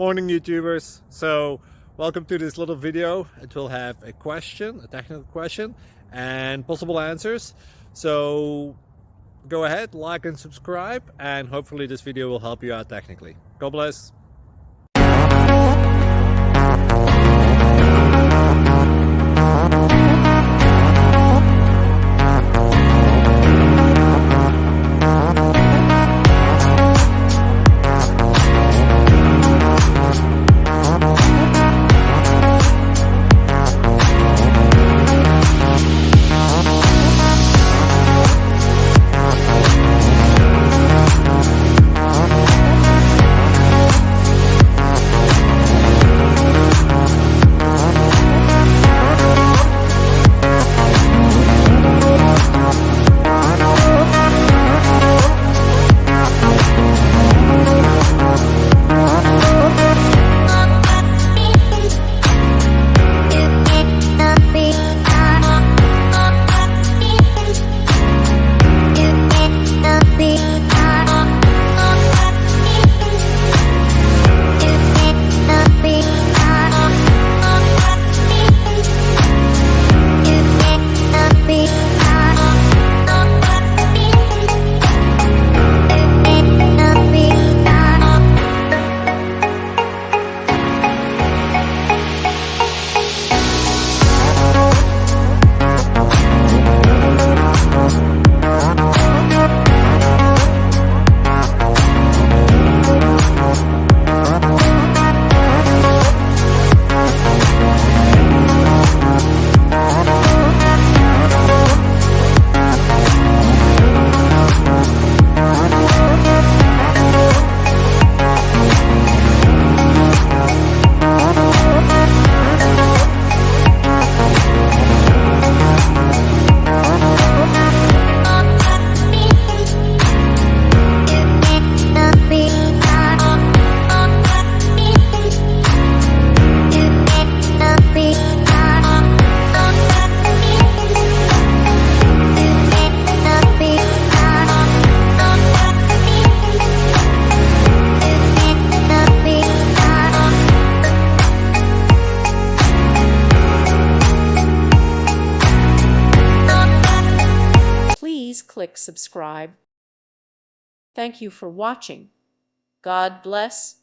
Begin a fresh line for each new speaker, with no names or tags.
Morning YouTubers. So welcome to this little video. It will have a question, a technical question, and possible answers. So go ahead, like and subscribe, and hopefully this video will help you out technically. God bless.
Please click subscribe. Thank you for watching. God bless.